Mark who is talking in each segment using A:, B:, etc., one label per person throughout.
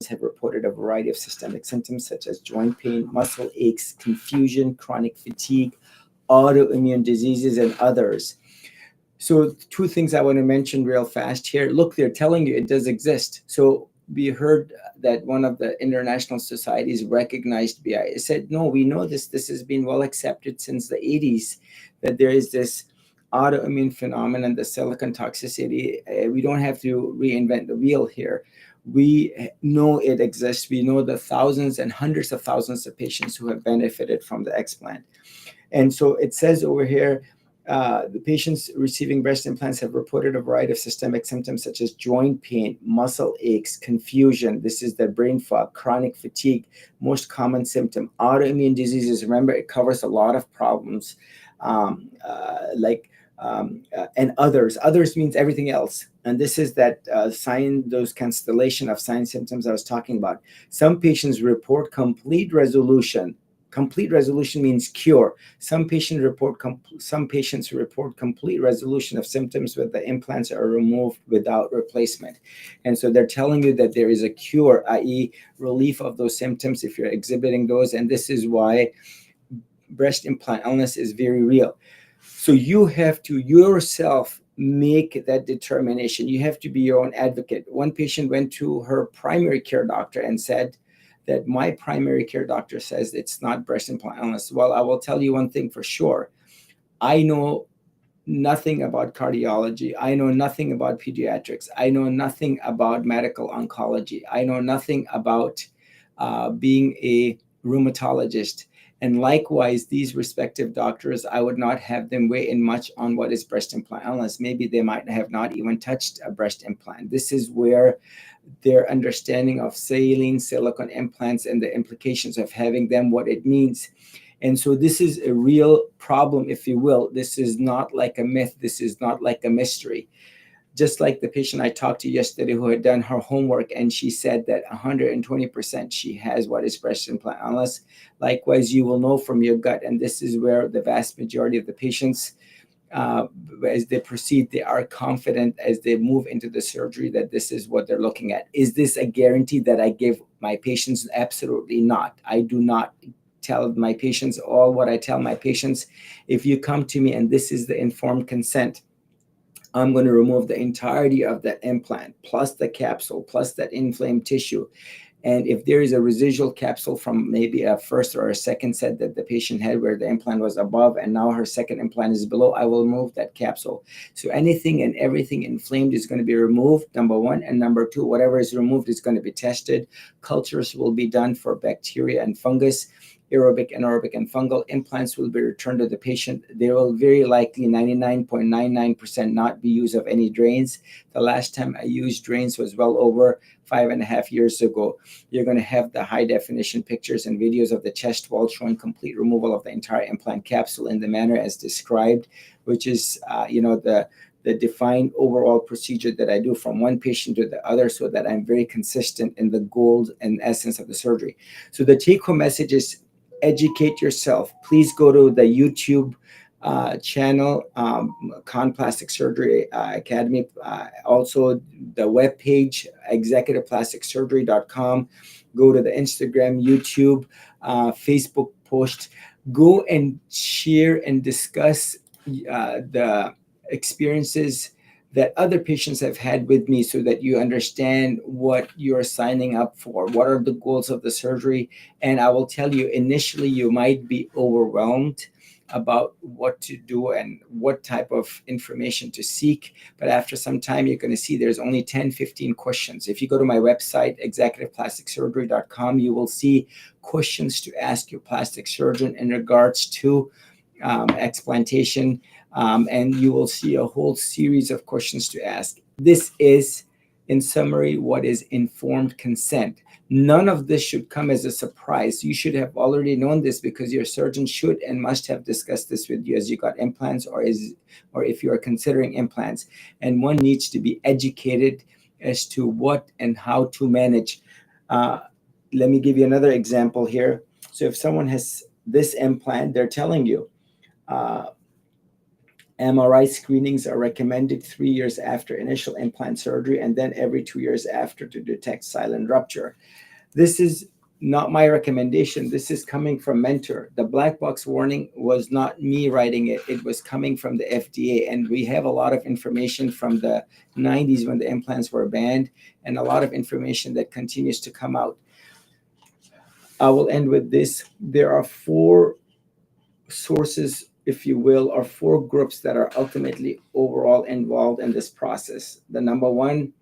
A: implants have reported a variety of systemic symptoms such as joint pain, muscle aches, confusion, chronic fatigue, autoimmune diseases, and others. So two things I want to mention real fast here. Look, they're telling you it does exist. So we heard that one of the international societies recognized BI. It said, no, we know this. This has been well accepted since the 80s, that there is this autoimmune phenomenon, the silicon toxicity. We don't have to reinvent the wheel here. We know it exists. We know the thousands and hundreds of thousands of patients who have benefited from the explant. And so it says over here, the patients receiving breast implants have reported a variety of systemic symptoms such as joint pain, muscle aches, confusion. This is the brain fog, chronic fatigue, most common symptom. Autoimmune diseases, remember, it covers a lot of problems and others. Others means everything else. And this is that sign, those constellation of sign symptoms I was talking about. Some patients report complete resolution. Complete resolution means cure. Some patients report complete resolution of symptoms when the implants are removed without replacement. And so they're telling you that there is a cure, i.e., relief of those symptoms if you're exhibiting those. And this is why breast implant illness is very real. So you have to yourself make that determination. You have to be your own advocate. One patient went to her primary care doctor and said that my primary care doctor says it's not breast implant illness. Well, I will tell you one thing for sure. I know nothing about cardiology. I know nothing about pediatrics. I know nothing about medical oncology. I know nothing about being a rheumatologist. And likewise, these respective doctors, I would not have them weigh in much on what is breast implant illness. Maybe they might have not even touched a breast implant. This is where their understanding of saline silicone implants and the implications of having them, what it means. And so this is a real problem, if you will. This is not like a myth. This is not like a mystery. Just like the patient I talked to yesterday who had done her homework and she said that 120% she has what is breast implant illness. Likewise, you will know from your gut, and this is where the vast majority of the patients, as they proceed, they are confident as they move into the surgery that this is what they're looking at. Is this a guarantee that I give my patients? Absolutely not. I do not tell my patients all what I tell my patients. If you come to me and this is the informed consent, I'm going to remove the entirety of that implant, plus the capsule, plus that inflamed tissue. And if there is a residual capsule from maybe a first or a second set that the patient had where the implant was above and now her second implant is below, I will remove that capsule. So anything and everything inflamed is going to be removed, number one. And number two, whatever is removed is going to be tested. Cultures will be done for bacteria and fungus. Aerobic, anaerobic, and fungal implants will be returned to the patient. They will very likely 99.99% not be used of any drains. The last time I used drains was well over 5.5 years ago. You're going to have the high definition pictures and videos of the chest wall showing complete removal of the entire implant capsule in the manner as described, which is, the defined overall procedure that I do from one patient to the other so that I'm very consistent in the goals and essence of the surgery. So the take-home message is educate yourself. Please go to the YouTube channel, Khan Plastic Surgery Academy. Also the webpage, executiveplasticsurgery.com. Go to the Instagram, YouTube, Facebook post. Go and share and discuss the experiences that other patients have had with me so that you understand what you're signing up for, what are the goals of the surgery. And I will tell you, initially you might be overwhelmed about what to do and what type of information to seek. But after some time, you're going to see there's only 10, 15 questions. If you go to my website, executiveplasticsurgery.com, you will see questions to ask your plastic surgeon in regards to explantation. And you will see a whole series of questions to ask. This is, in summary, what is informed consent. None of this should come as a surprise. You should have already known this because your surgeon should and must have discussed this with you as you got implants or if you are considering implants. And one needs to be educated as to what and how to manage. Let me give you another example here. So if someone has this implant, they're telling you, MRI screenings are recommended 3 years after initial implant surgery and then every 2 years after to detect silent rupture. This is not my recommendation. This is coming from Mentor. The black box warning was not me writing it. It was coming from the FDA. And we have a lot of information from the 90s when the implants were banned and a lot of information that continues to come out. I will end with this. There are four sources, if you will, or four groups that are ultimately overall involved in this process. The number one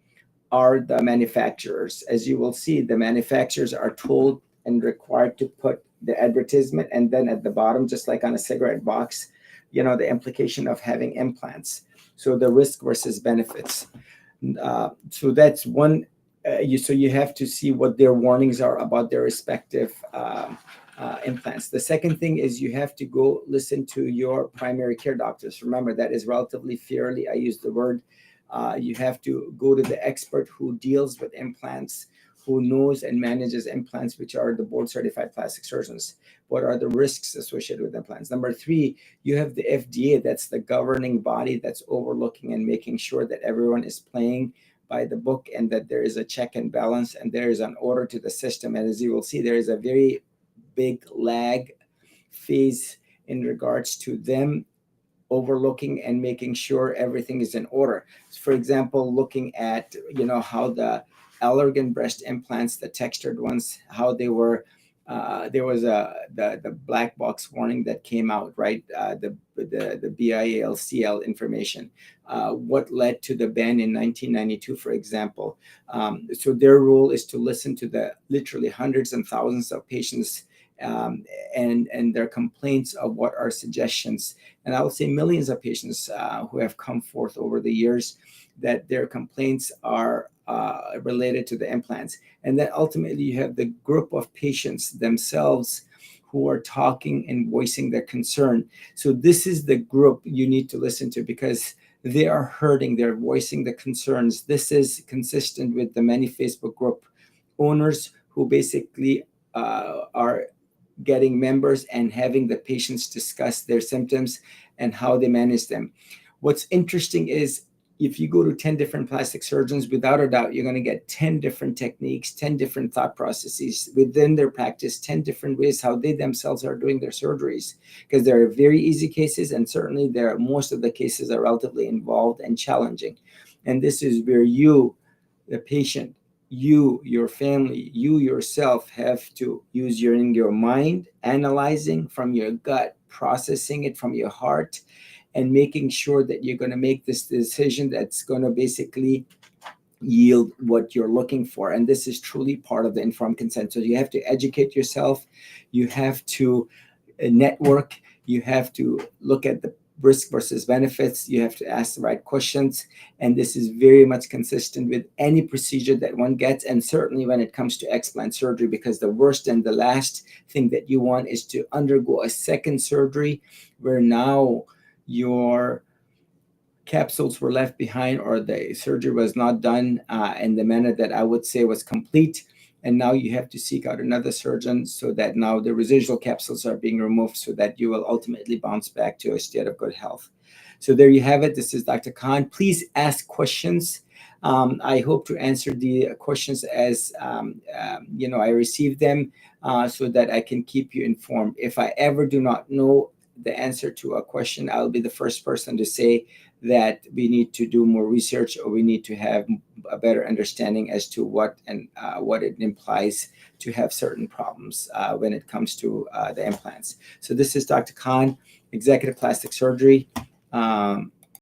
A: are the manufacturers. As you will see, the manufacturers are told and required to put the advertisement, and then at the bottom, just like on a cigarette box, the implication of having implants. So the risk versus benefits. So that's one. You have to see what their warnings are about their respective implants. The second thing is you have to go listen to your primary care doctors. Remember, that is relatively fairly, I use the word. You have to go to the expert who deals with implants, who knows and manages implants, which are the board certified plastic surgeons. What are the risks associated with implants? Number three, you have the FDA, that's the governing body that's overlooking and making sure that everyone is playing by the book and that there is a check and balance and there is an order to the system. And as you will see, there is a very big lag phase in regards to them overlooking and making sure everything is in order. For example, looking at how the Allergan breast implants, the textured ones, how they were. There was the black box warning that came out, right? The BIALCL information. What led to the ban in 1992, for example. So their role is to listen to the literally hundreds and thousands of patients and their complaints of what are suggestions. And I would say millions of patients who have come forth over the years that their complaints are related to the implants. And then ultimately you have the group of patients themselves who are talking and voicing their concern. So this is the group you need to listen to because they are hurting, they're voicing the concerns. This is consistent with the many Facebook group owners who basically are getting members and having the patients discuss their symptoms and how they manage them. What's interesting is if you go to 10 different plastic surgeons, without a doubt, you're going to get 10 different techniques, 10 different thought processes within their practice, 10 different ways how they themselves are doing their surgeries. Because there are very easy cases, and certainly most of the cases are relatively involved and challenging. And this is where you, the patient, you, your family, you yourself have to use your mind, analyzing from your gut, processing it from your heart, and making sure that you're going to make this decision that's going to basically yield what you're looking for. And this is truly part of the informed consent. So you have to educate yourself. You have to network. You have to look at the risk versus benefits. You have to ask the right questions. And this is very much consistent with any procedure that one gets. And certainly when it comes to explant surgery, because the worst and the last thing that you want is to undergo a second surgery where now your capsules were left behind or the surgery was not done in the manner that I would say was complete. And now you have to seek out another surgeon so that now the residual capsules are being removed so that you will ultimately bounce back to a state of good health. So there you have it. This is Dr. Khan. Please ask questions. I hope to answer the questions as I receive them so that I can keep you informed. If I ever do not know the answer to a question, I'll be the first person to say that we need to do more research or we need to have a better understanding as to what it implies to have certain problems when it comes to the implants. So this is Dr. Khan, Executive Plastic Surgery.